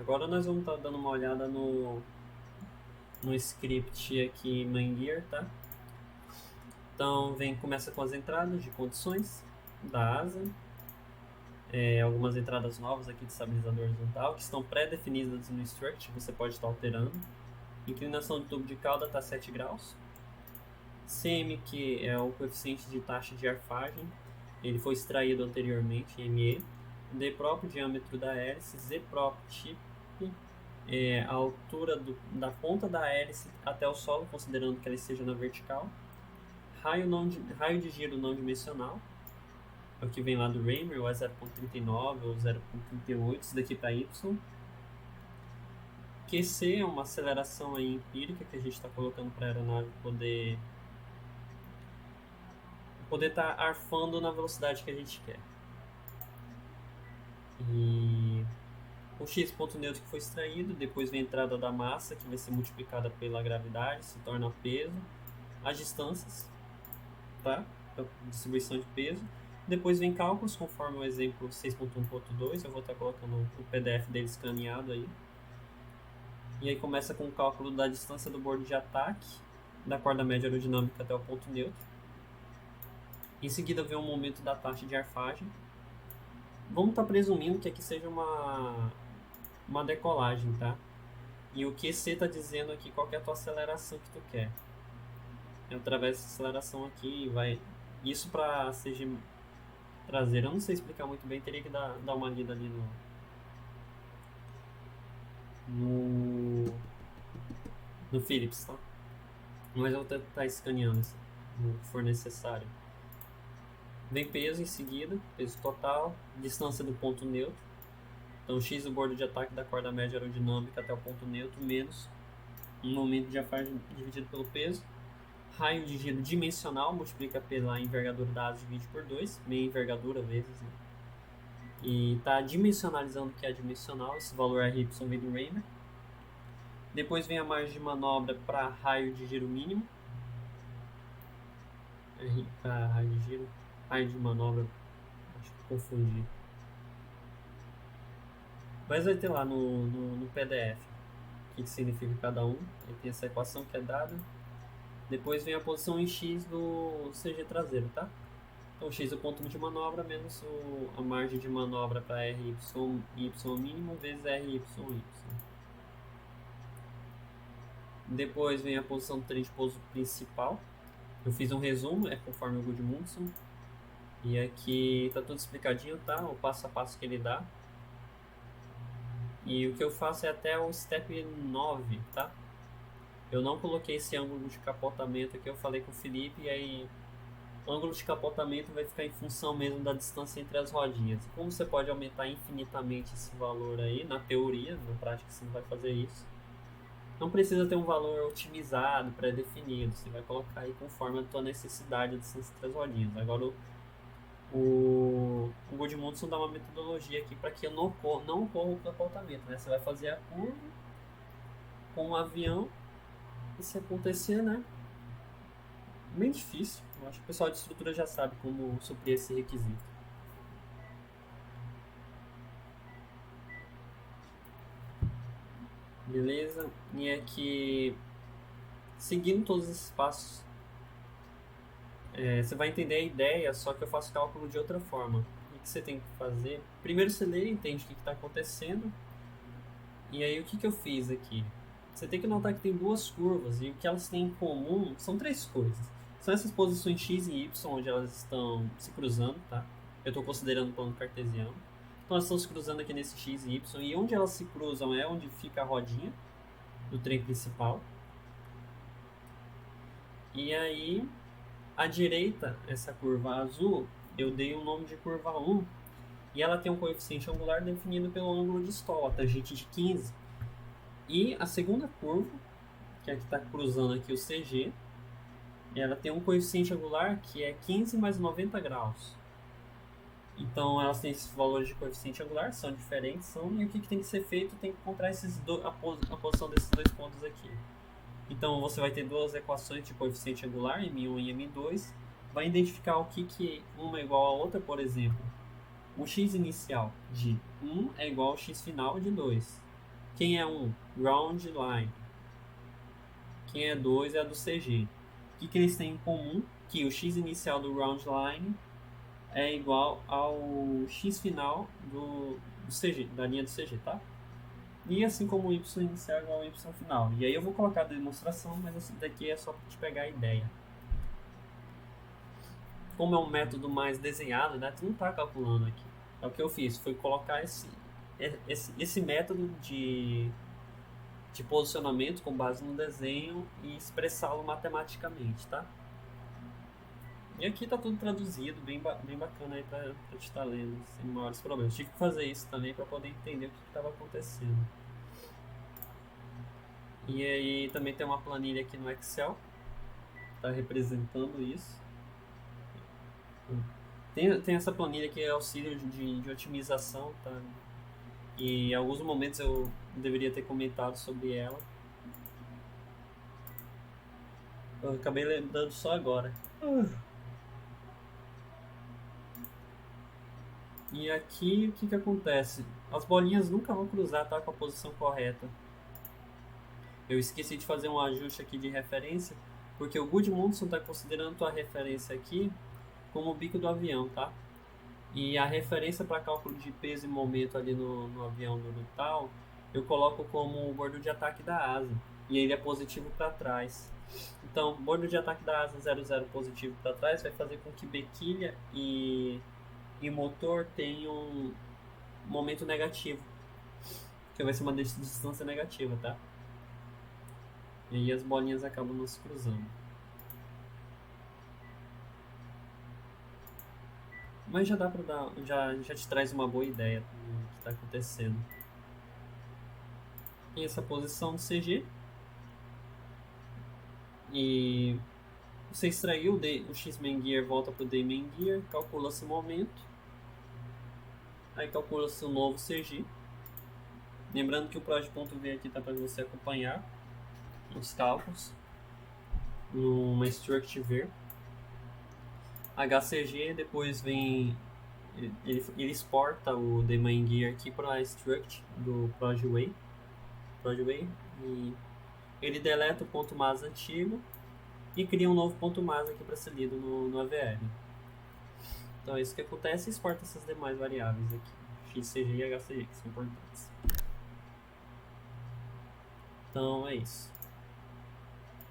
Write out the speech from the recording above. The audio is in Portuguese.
Agora nós vamos estar dando uma olhada no script aqui em MainGear, tá? Então começa com as entradas de condições da asa, algumas entradas novas aqui de estabilizador horizontal que estão pré-definidas no struct, você pode estar alterando. Inclinação do tubo de cauda está 7 graus. CM, que é o coeficiente de taxa de arfagem, ele foi extraído anteriormente em ME. D próprio, diâmetro da hélice. Z próprio, tip, a altura da ponta da hélice até o solo, considerando que ela esteja na vertical. Raio de giro não dimensional, é o que vem lá do Raymer, ou é 0.39 ou 0.38, isso daqui para Y. QC é uma aceleração aí empírica que a gente está colocando para a aeronave poder estar arfando na velocidade que a gente quer. E o x ponto neutro que foi extraído, depois vem a entrada da massa, que vai ser multiplicada pela gravidade, se torna peso. As distâncias, tá? A distribuição de peso. Depois vem cálculos, conforme o exemplo 6.1.2, eu vou estar colocando o PDF dele escaneado aí. E aí começa com o cálculo da distância do bordo de ataque, da corda média aerodinâmica até o ponto neutro. Em seguida vem o momento da taxa de arfagem. Vamos estar presumindo que aqui seja uma decolagem, tá? E o QC está dizendo aqui qual que é a tua aceleração que tu quer. Através dessa aceleração aqui, vai... Isso para CG traseira, eu não sei explicar muito bem, teria que dar uma lida ali no Philips, tá? Mas eu vou tentar escaneando se for necessário. Vem peso em seguida, peso total, distância do ponto neutro. Então x o bordo de ataque da corda média aerodinâmica até o ponto neutro, menos um momento de arfagem dividido pelo peso. Raio de giro dimensional, multiplica pela envergadura da asa, divide por 2, meia envergadura vezes, né? E está dimensionalizando o que é dimensional, esse valor RY vem do Raymer. Depois vem a margem de manobra para raio de giro mínimo. Para raio de giro, raio de manobra, acho que confundi. Mas vai ter lá no PDF o que significa cada um. Aí tem essa equação que é dada. Depois vem a posição em X do CG traseiro, tá? Então X é o ponto de manobra menos a margem de manobra para RY mínimo vezes RY. Depois vem a posição do trem de pouso principal. Eu fiz um resumo, é conforme o Gudmundsson. E aqui tá tudo explicadinho, tá? O passo a passo que ele dá. E o que eu faço é até o step 9, tá? Eu não coloquei esse ângulo de capotamento aqui, eu falei com o Felipe, e aí o ângulo de capotamento vai ficar em função mesmo da distância entre as rodinhas. Como você pode aumentar infinitamente esse valor aí, na teoria, na prática você não vai fazer isso. Não precisa ter um valor otimizado, pré-definido, você vai colocar aí conforme a tua necessidade a distância entre as rodinhas. Agora o Gudmundsson dá uma metodologia aqui para que não ocorra o capotamento, né? Você vai fazer a curva com o avião e se acontecer, né? Bem difícil. Eu acho que o pessoal de estrutura já sabe como suprir esse requisito. Beleza? E aqui, seguindo todos esses passos, você vai entender a ideia, só que eu faço cálculo de outra forma. O que você tem que fazer? Primeiro você lê, entende o que está acontecendo. E aí o que eu fiz aqui? Você tem que notar que tem duas curvas e o que elas têm em comum são três coisas. São essas posições x e y, onde elas estão se cruzando, tá? Eu estou considerando o plano cartesiano. Então elas estão se cruzando aqui nesse x e y, e onde elas se cruzam é onde fica a rodinha do trem principal. E aí, à direita, essa curva azul, eu dei o nome de curva 1, e ela tem um coeficiente angular definido pelo ângulo de Stoll, a tangente de 15. E a segunda curva, que é a que está cruzando aqui o CG, ela tem um coeficiente angular que é 15 mais 90 graus. Então elas têm esses valores de coeficiente angular, são diferentes, e o que tem que ser feito? Tem que encontrar a posição desses dois pontos aqui. Então você vai ter duas equações de coeficiente angular, M1 e M2, vai identificar o que uma é igual a outra, por exemplo. O x inicial de 1 é igual ao x final de 2. Quem é 1? Ground line. Quem é 2 é a do CG. O que eles têm em comum? Que o x inicial do ground line é igual ao x final do CG, da linha do CG, tá? E assim como o y inicial é igual ao y final. E aí eu vou colocar a demonstração, mas esse daqui é só para te pegar a ideia. Como é um método mais desenhado, né? Tu não tá calculando aqui. É o que eu fiz, foi colocar esse método de posicionamento com base no desenho e expressá-lo matematicamente, tá? E aqui tá tudo traduzido, bem bacana aí pra te estar lendo, sem maiores problemas. Tive que fazer isso também para poder entender o que estava acontecendo. E aí também tem uma planilha aqui no Excel, tá representando isso. Tem essa planilha que é auxílio de otimização, tá? E em alguns momentos eu deveria ter comentado sobre ela. Eu acabei lembrando só agora. E aqui o que acontece? As bolinhas nunca vão cruzar, tá? Com a posição correta. Eu esqueci de fazer um ajuste aqui de referência, porque o Gudmundsson está considerando tua referência aqui como o bico do avião, tá? E a referência para cálculo de peso e momento ali no avião do tal, eu coloco como o bordo de ataque da asa. E ele é positivo para trás. Então, bordo de ataque da asa 00 positivo para trás vai fazer com que bequilha e motor tenham um momento negativo. Que vai ser uma distância negativa, tá? E aí as bolinhas acabam não se cruzando. Mas já dá pra dar. Já te traz uma boa ideia do que está acontecendo. E essa posição do CG. E você extraiu o X-Men Gear, volta pro D-Man Gear, calcula-se o momento. Aí calcula-se o novo CG. Lembrando que o proj.v aqui tá para você acompanhar os cálculos numa struct ver. HCG, depois vem ele exporta o D-Man Gear aqui para a struct do ProjWay e ele deleta o ponto mas antigo e cria um novo ponto mas aqui para ser lido no AVL. Então é isso que acontece e exporta essas demais variáveis aqui, XCG e HCG, que são importantes. Então é isso.